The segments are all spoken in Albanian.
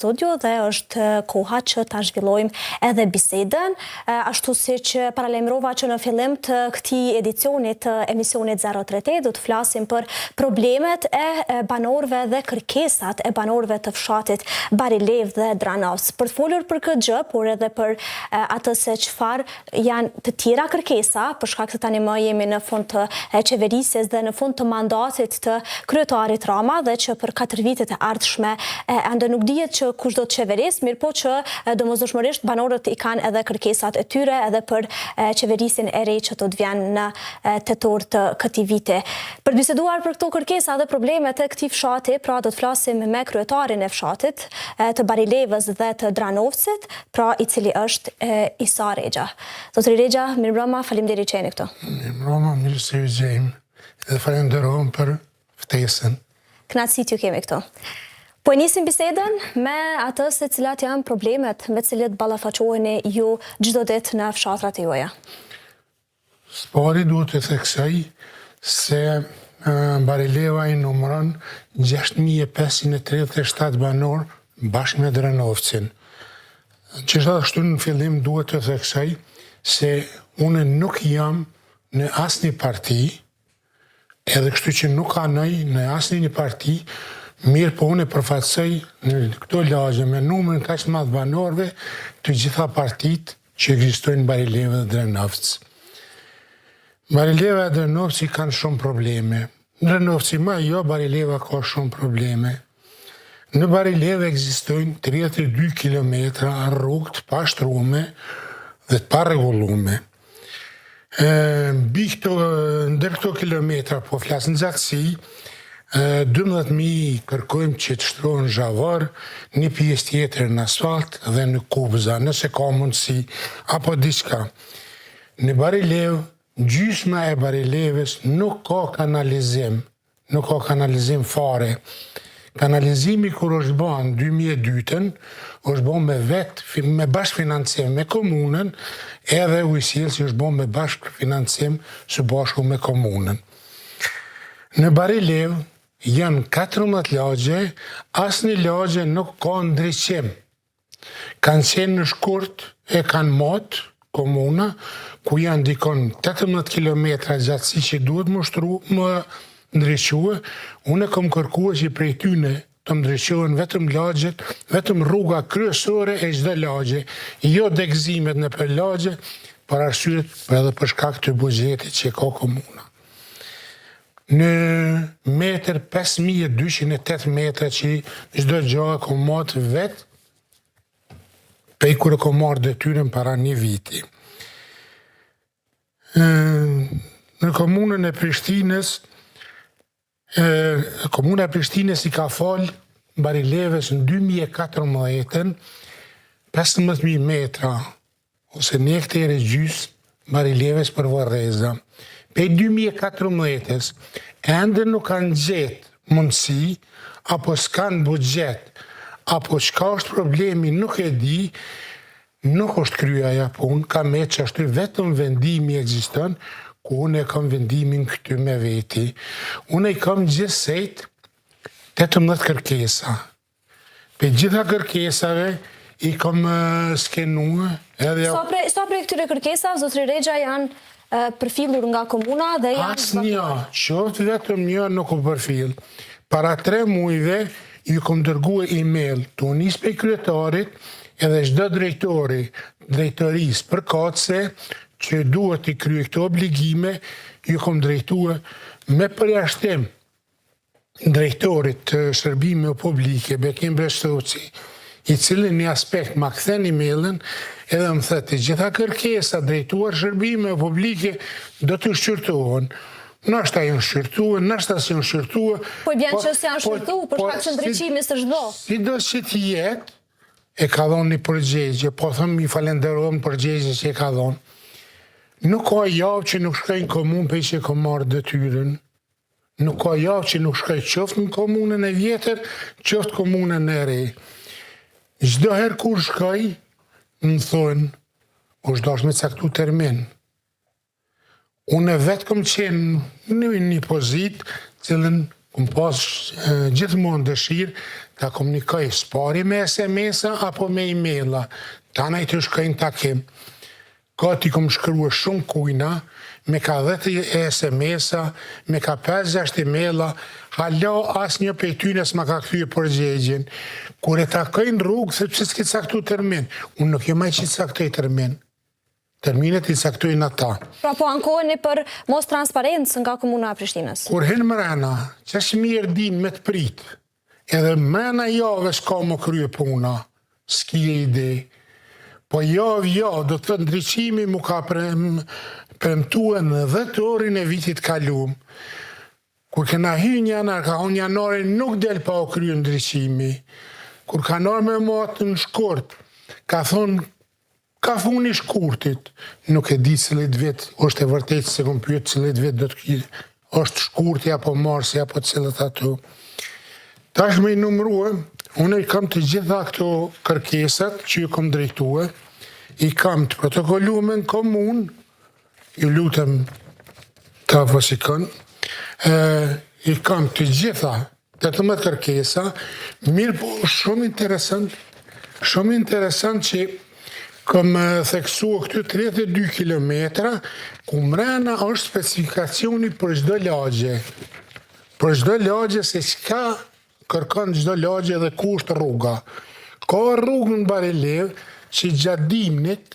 studio dhe është koha që ta zhvillojmë edhe bisedën, ashtu si që paralajmërova që në fillim të këtij edicioni të emisionit 038 do të flasim për problemet e banorëve dhe kërkesat e banorëve të fshatit Barilev dhe Dranovc. Për të folur për këtë gjë, por edhe për atë se çfarë janë të tjera kërkesa, për shkak se tani më jemi në fund të qeverisjes dhe në fund të mandatit të kryetarit Rama dhe që për 4 vitet e ardhshme ende nuk dihet që kush do të qeveris, mirë po që domosdoshmërisht banorët i kanë edhe kërkesat e tyre edhe për qeverisin e re që do të vjen në tetor të këtij viti. Për të biseduar për këto kërkesa dhe problemet e këtij fshati, pra do të flasim me kryetarin e fshatit të Barilevës dhe të Dranovcit, pra i cili është Isa Rexha. Zotri Rexha, mirëmbrëma, faleminderit që jeni këtu. Mirëmbrëma, mirë se ju gjejmë dhe falenderojmë për ftesën. Kënaqësi t'ju kemi këtu. Po nisim bisedën me atë se cilat janë problemet me cilat ballafaqoheni ju çdo ditë në fshatrat e juaja. Spari duhet të theksoj se Barileva i numëron 6537 banor bashkë me Dranovcin. Gjithashtu në fillim duhet të theksoj se unë nuk jam në asnjë parti, edhe kështu që nuk kanoj në asnjë parti. Mirë po unë e përfaqësoj në këto lagje me numrin kaq të madh banorëve të gjitha partitë që ekzistojnë në Barilevë dhe Dranovc. Barileva dhe Dranovci kanë shumë probleme. Dranovci më jo, Barileva ka shumë probleme. Në Barilevë ekzistojnë 32 kilometra rrugë të pashtrume dhe të parregullume. Ndër këto kilometra, po flas në gjaktësi, 12.000 kërkojmë që të shtrohen zhavar, një pjesë tjetër në asfalt dhe në kubza, nëse ka mundësi, apo diçka. Në Barilev, gjysma e Barilevës nuk ka kanalizim fare. Kanalizimi kur është bën 2002-ën, është bën me bashkëfinancim me komunën, edhe ujësjelësi është bën me bashkëfinancim së bashku me komunën. Në Barilev janë 14 lagje, asnjë lagje nuk ka ndriçim. Kanë qenë në shkurt e kanë mot komuna, ku janë dikon 18 kilometra gjatësi që duhet më ndriçue. Unë kam kërkuar që prej tyne të ndriçohen vetëm lagjet, vetëm rruga kryesore e çdo lagje, jo degëzimet në për lagje, për arsyet edhe për shkak të buxhetit që ka komuna. Në metër 5208 metra që çdo gjë e ka marrë vetë, prej kur e ka marrë detyrën para një viti. Në komunën e Prishtinës, komuna e Prishtinës i ka falë Barilevës në 2014-ën 15.000 metra, ose 1 hektar e gjys Barilevës për Varreza. Pe 2014-ës, ende nuk kanë gjetë mundësi, apo s'kanë buxhet, apo çka është problemi nuk e di, nuk është kryer ajo punë, ka me që ashtu vetëm vendimi ekziston, ku unë e kam vendimin këty me veti. Unë e kam gjithsejt 18 kërkesa. Pe gjitha kërkesave i kam skenua. Sa prej këtyre kërkesave, zotri Rexha, janë përfillur nga komuna dhe janë... Asnjë, qoftë vetëm një nuk u përfill. Para 3 muajve ju kom dërguar email të unis pe kryetarit edhe çdo drejtorisë përkatëse që duhet i kryej këto obligime, ju kom drejtuar me përjashtim drejtorit të shërbimeve publike Bekim Bestoci, i cili një aspekt ma kthen emailin edhe më thëtë gjitha kërkesa drejtuar shërbime publike do të shqyrtohen. Nashta janë shqyrtuar, nashta s'janë shqyrtuar. Po vjen që s'janë shqyrtuar për shkak të ndriçimit së çdo. Sido që të jetë, e ka dhënë një përgjigje, po thëmë i falenderojmë përgjigje që e ka dhënë. Nuk ka javë që nuk shkojnë komunë për që ka marrë detyrën. Nuk ka javë që nuk shkoj qoftë në komunën e vjetër, qoftë komunën e re. Çdo herë kur shkoj, më thonë, është dash me caktu termin. Unë vetë kom qenë në një pozitë, cilën kom pas gjithmonë dëshirë ta komunikoj spari me SMS-a apo me e-maila. Tana i të shkojnë takim. Ka t'i kom shkrua shumë kujna, me ka 10 SMS-a, me ka 5-6 e-maila, hala as një pej tyne s'ma ka këthyje përgjegjen. Kur e takojnë rrugë, sepse s'ki caktu termin. Unë nuk jemaj që caktoj termin. Terminet i caktojnë ata. Pra po ankoheni për mos transparencë nga Komuna e Prishtinës? Kur hinë mrena, që është mirë din me të pritë, edhe mrena jave s'ka më krye puna, s'ki e ide. Po javë, do të ndryqimi mu ka premtuar në 10 orin e vitit kalum. Kur kena hy një janar, ka unë janare nuk del pa o krye ndryqimi. Kur ka nërë me matë në shkurt, ka thonë, ka funi shkurtit, nuk e di cëllit vit, është e vërtet se kom pyet cëllit vit do të është shkurti apo marsi apo cëllit ato. Tash me i numrua, unë i kam të gjitha këto kërkesat që ju kom drejtue, i kam të protokollume në komun, ju lutem të afosikon, i kam të gjitha 18 kërkesa, mirë po shumë interesant që kom theksua këtu 32 kilometra, ku mrena është specifikacioni për çdo lagje. Për çdo lagje se çka kërkon çdo lagje dhe ku është rruga. Ka rrugë në Barilev që gjatë dimnit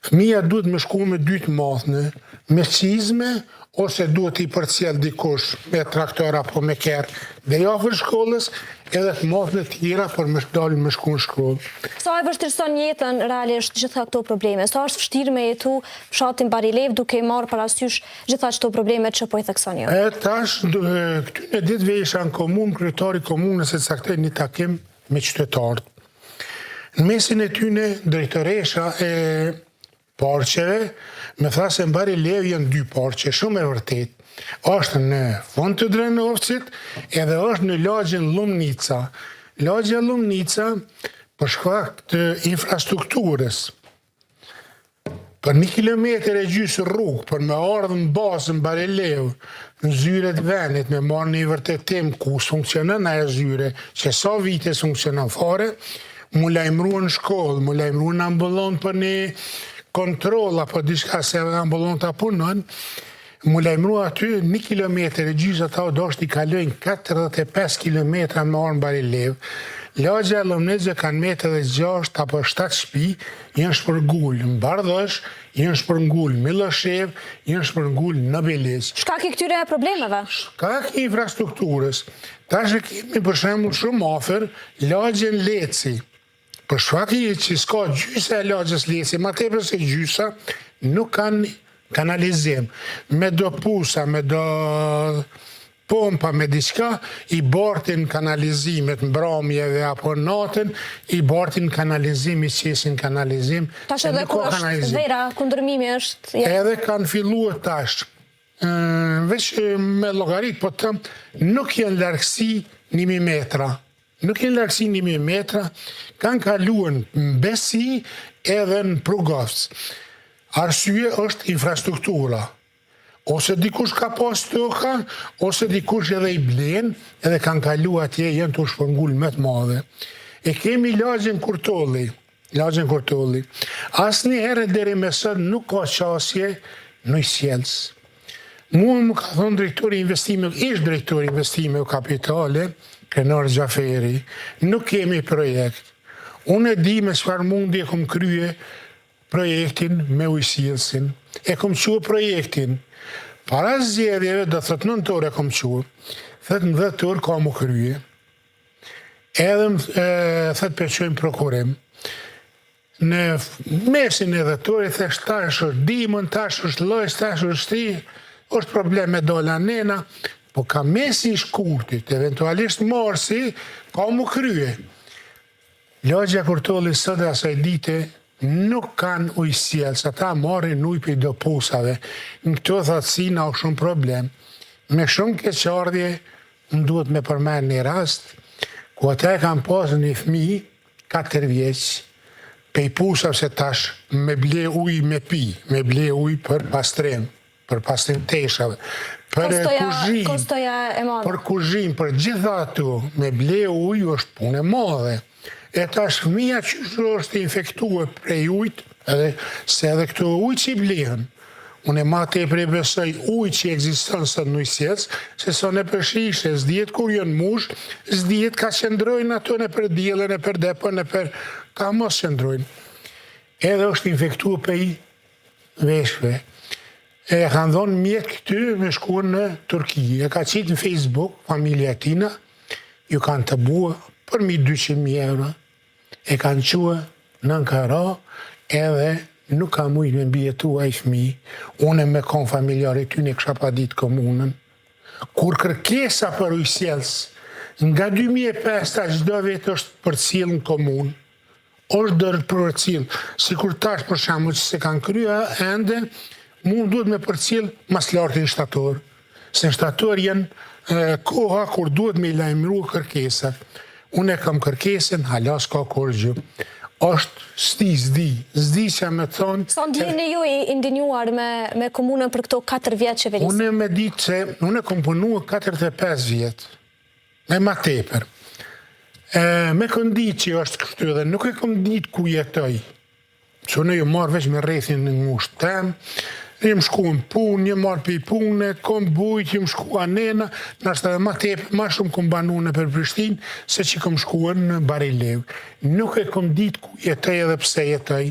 fëmija duhet me shku me 2 mathne, me qizme, ose duhet i përcjell dikush me traktor apo me kerr dhe afër shkollës, edhe të mathne tjera për me dalin me shku në shkollë. Sa e vështirëson jetën realisht gjitha këto probleme? Sa është vështirë me jetu fshatin Barilev duke i marrë parasysh gjitha këto probleme që po i theksoni ju? Tash, këtyne ditëve isha në komunë, kryetari komunës e caktoi një takim me qytetarët. Në mesin e tyne, drejtoresha e parqeve, me tha se në Barilev janë 2 parqe, shumë e vërtet. Është në fund të Drenovcit, edhe është në lagjen Lumnica. Lagja Lumnica, për shkak të infrastrukturës, për 1,5 kilometër e gjysë rrugë, për me ardhë në bazë në Barilev, në zyret venit, me marrë një vërtetim ku funksionon ajo zyre, që sa vite funksionon fare, mu lajmëruan në shkollë, mu lajmëruan në ambulant për një kontrol apo diçka se ambulanta punon, mu lajmërua aty 1,5 kilometër e gjysë ata do është i kalojnë 45 kilometra në marë në Barilev. Lagja e Lumnica kanë 1,6 apo 7 shtëpi, janë shpërngull në Bardhësh, janë shpërngull në Miloshev, janë shpërngull në Beliz. Shkak i këtyre problemeve? Shkak i infrastrukturës. Tash e kemi për shembull shumë afër lagjen Leci. Për shkak që s'ka gjysa e lagjës Leci, ma tepër se gjysa, nuk kanë kanalizim. Me do pusa, me do pompa, me diçka, i bartin kanalizimet mbrëmjeve apo natën, i bartin kanalizim, i qesin kanalizim. Tash edhe ku është vera, ku ndërmimi është? Edhe kanë filluar tash. Veç me llogarit, po të nuk janë largësi 1.000 metra. Nuk janë largësi 1.000 metra, kanë kaluar në Besi edhe në Prugovc. Arsye është infrastruktura. Ose dikush ka pas toka, ose dikush edhe i blen, edhe kanë kalu atje, jenë të shpërngull më të madhe. E kemi lagjen Kurtolli. Asnjë herë deri me sot nuk ka qasje në sjellës. Mua më ka thonë drejtori investime, ish drejtori investime kapitale, Krenar Gjaferi, nuk kemi projekt. Unë e di me çfarë mundi e kom krye projektin me ujësillësin. E kom qua projektin. Para zgjedhjeve, do thot 9 orë e kom qua. Thot në 10 orë ka mu krye. Edhe thot përqojmë prokurim. Në mesin e 10 orë, thesh tash është dimën, tash është lojës, tash është shti, është problem me dola nena, po ka mesi i shkurtit, eventualisht marsi, ka mu krye. Lagja Kurtolli sot e asaj dite nuk kanë ujësjellës, ata marrin ujë për do pusave. Në këto thatësina o shumë problem. Me shumë keqardhje, më duhet me përmend një rast, ku ata e kanë pasur një fëmijë 4 vjeç, pe i pusave se tash me ble ujë me pi, me ble ujë për pastrim teshave. kostoja e madhe. Për kuzhinë, për gjitha ato, me ble ujë është punë e madhe. E tash fëmija që është infektuar prej ujtë, se edhe këto ujë që i blehen, unë e ma te prej besoj ujë që eksiston së të nujësjes, se sa në përshishe, s'dijet kur jënë mush, s'dijet ka qëndrojnë ato në për djelën, në për depën, në për ka mos qëndrojnë. Edhe është infektuar për i veshve. E kanë dhonë mjetë këty me shkuar në Turki. E ka qitë në Facebook, familja tina, ju kanë të bua për 200.000 euro. E kanë qua në Ankara, edhe nuk ka mujtë me mbjetu a i fëmi. Une me kon familjarë ty në kësha pa ditë komunën. Kur kërkesa për ujësjelës, nga 2005 ta gjdo vetë është për cilë në komunë, është dërë për cilë. Si kur tash për shamu që se kanë krya, ende mund duhet me për cilë mas lartë në shtatorë. Se në shtatorë jenë koha kur duhet me i lajmëru kërkesa. Unë e kam kërkesen, halas ka korgjë. është zdi që me thonë... Sa ndjeni ju i indinjuar me komunën për këto 4 vjetë qeverisë? Unë me ditë që unë e kom punu 45 vjetë, me ma teper. Me kom ditë që është kështu edhe nuk e kom ditë ku jetoj. Që unë ju marrë veç me rrethin në ngushtë temë, jem shku në punë, jem marrë për i punë, kom bujt, jem shku anena, nështë edhe ma tepe, ma shumë kom banu në për Prishtinë, se që kom shku në Barilev. Nuk e kom ditë ku jetoj edhe pse jetoj.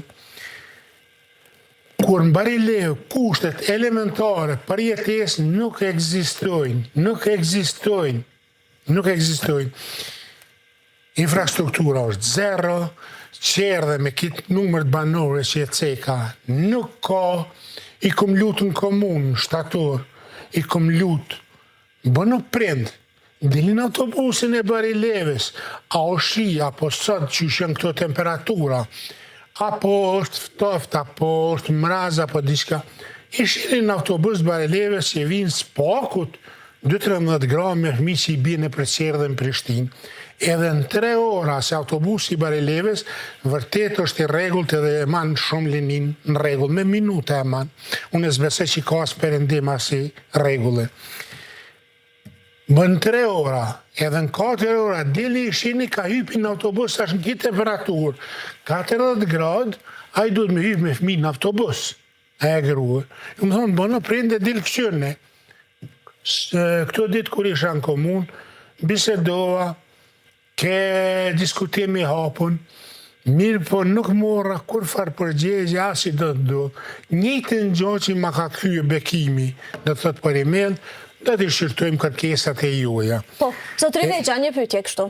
Kur në Barilev kushtet elementare për jetes nuk ekzistojnë, nuk ekzistojnë. Infrastruktura është zero, qerë dhe me kitë numër të banore që e ceka, nuk ka. I kom lutë në komunë, shtator, i kom lutë, bënë prindë, dilin autobusin e Barileves, a o shi, apo sot që shën këto temperatura, apo është ftoft, apo është mraz, apo diçka, i shirin në autobus Barileves që vinë spakut, 2-13 gram me fëmi që i bine për qerë dhe në Prishtinë. Edhe në 3 ora se autobusi i Barileves vërtet është i regullt edhe e manë shumë linin në regull, me minuta e manë. Unë e zbese që ka së përëndim asi regulle. Më në 3 ora, edhe në 4 ora, dili i shini ka hypi në autobus, ashtë në kitë temperaturë, 40 gradë, a i duhet me hypi me fëmi në autobus, a e gruë. Ju më thonë, bënë prinde dilë këqyne. Këto ditë kur isha në komunë, bisedova, ke diskutimi hapun, mirë po nuk mora kur farë përgjegje asi do të do. Njëtë në gjohë që ma ka kryë bekimi, do të thotë për email, do të shqyrtojmë kërkesat e juja. Po, zotëri Veqa, një pyetje kështu.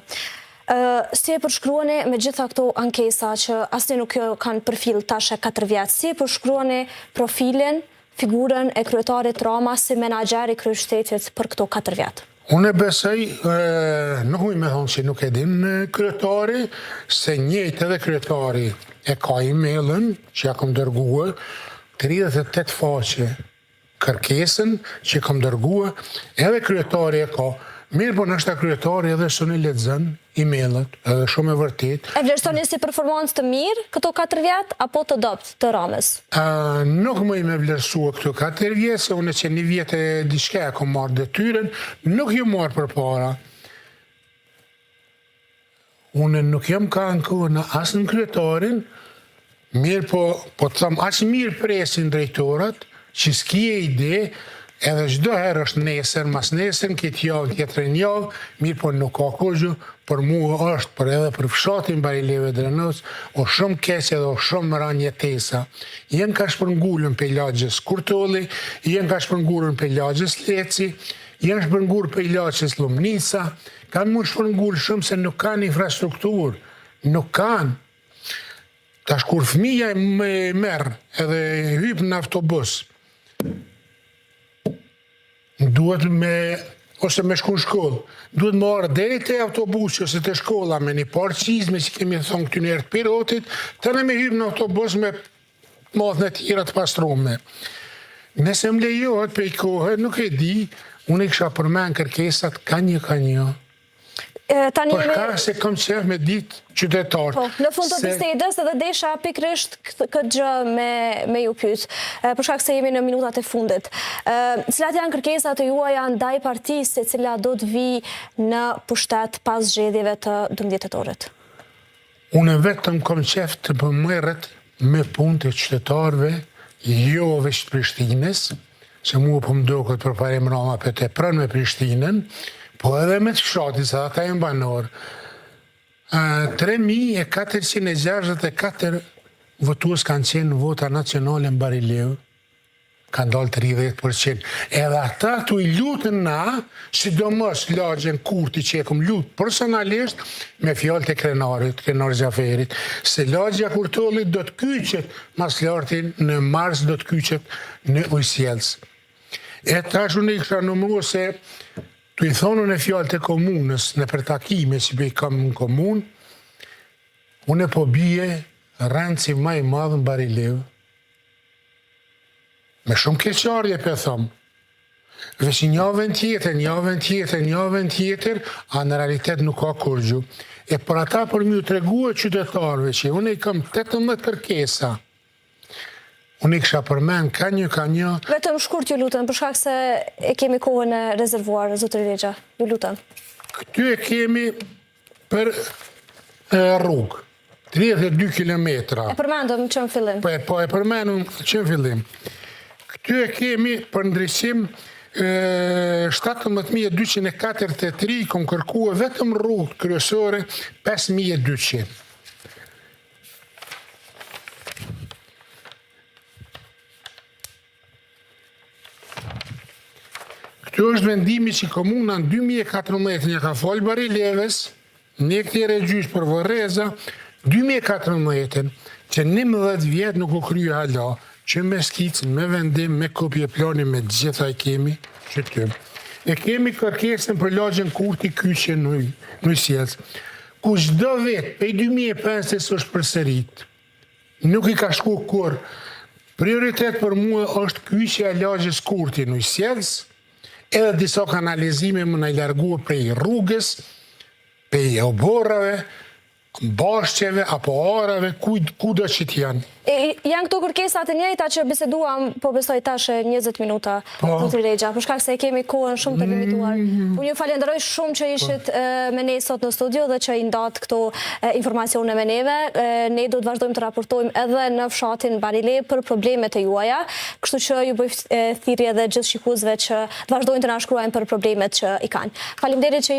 Si e përshkruani me gjitha këto ankesa që asni nuk kanë profil tashe 4 vjetë, si e përshkruani profilin, figurën e kryetarit Rama si menager i kryeqytetit për këto 4 vjetë? Unë e besoj, nuk mu i me thonë që nuk e din kryetari, se njëjtë edhe kryetari e ka emailën që ja kom dërguar, 38 faqe kërkesën që kom dërguar, edhe kryetari e ka. Mirë po nështë ta kryetari edhe së në lexon emailët, edhe shumë e vërtet. E vlerësoni si performancë të mirë këto 4 vjetë, apo të dopt të Ramës? Nuk më i me vlerësua këto 4 vjetë, se unë që një vjetë e diçka e kom marrë detyren, nuk ju marrë për para. Unë nuk jam ka ankohë në asë në kryetarin, mirë po të thamë, asë mirë presin drejtorat, që s'kije ide, edhe çdo herë është nesër, mas nesër, këtë javë, tjetër javë, mirë po nuk ka kurgjë, për mua është, për edhe për fshatin Barileve Drenos, o shumë keqe edhe o shumë më ranë jetesa. Jenë ka shpërngullën për lagjës Kurtolli, jenë ka shpërngullën për lagjës Leci, jenë shpërngullën për lagjës Lumnica, kanë mu shpërngullë shumë se nuk kanë infrastrukturë, nuk kanë. Tash kur fëmija me merë edhe hypë në autobus, duhet ose me shku në shkollë, duhet më arë deri të autobusi ose të shkolla me një parë qizme që kemi thonë këtë njerë të pilotit, të në me hypë në autobus me madhë në tjera të pastrume. Nëse më lejohet për i kohë, nuk e di, unë i kësha përmen kërkesat ka një. Për shkak se kam qef me ditë qytetarët. Po, në fund të bisedës edhe desha pikrisht këtë gjë me ju pyet. Për shkak se jemi në minutat e fundit. Cilat janë kërkesat e juaja ndaj partisë e cila do të vi në pushtet pas zgjedhjeve të 12 tetorit? Unë vetëm kam qef të përmerret me punë të qytetarëve, jo veç Prishtinës, se mua po më duket për parim Roma për të pranë me Prishtinën, po edhe me të fshatit, sa ata e banor. 3.464 votues kanë qenë vota nacionale në Barilev, kanë dalë 30%. Edhe ata tu i lutën na, sidomos lagjen Kurti që e kom lutë personalisht me fjallë të Krenar Gjaferit, se lagja Kurtollit do të kyqet mas lartin në mars do të kyqet në Ujsjelës. E tash unë i kësha numru se tu i thonë në fjallë të komunës, në përtakime që bëj kam në komunë, unë po bije rëndë ma i madhë në Barilev, me shumë keqarje për thëmë. Veç njëven tjetër, a në realitet nuk ka kurgju. E për ata për mjë të regu e qytetarëve që unë i kam 18 kërkesa, unë i kësha përmen ka një... Vetëm shkurt ju lutëm, për shkak se e kemi kohën e rezervuar, zotëri Regja. Ju lutëm. Këty e kemi për rrugë, 32 kilometra. E përmendëm që në fillim. Po, e përmendëm që në fillim. Këty e kemi për ndryshim 17.243, kom kërkua vetëm rrugë kryesore 5.200. Kjo është vendimi që komuna në 2014 një ka folë Barilevës, një këtire gjysh për Vërreza, 2014 që 11 vjetë nuk u kryu hala, që me skicën, me vendim, me kopje plani, me gjitha i kemi që të. E kemi kërkesën për lagjen Kurti kyqe në Ujsjelës, ku çdo vetë, pej 2005 është përsërit, nuk i ka shku kur. Prioritet për mua është kyqja e lagjes Kurti në Ujsjelës, edhe disa kanalizime më në largua prej rrugës, prej oborrave, bashqeve, apo arave, kudo që t'janë. Janë këto kërkesat e njëjta që biseduam, po besoj tash 20 minuta, zotëri Regja, për shkak se e kemi kohën shumë të limituar. Unë ju falenderoj shumë që ishit me ne sot në studio dhe që i ndat këto informacione me neve. Ne do të vazhdojmë të raportojmë edhe në fshatin Barilev për problemet e juaja, kështu që ju bëj thirrje edhe gjithë shikuesve që të vazhdojnë të na shkruajnë për problemet që i kanë. Faleminderit që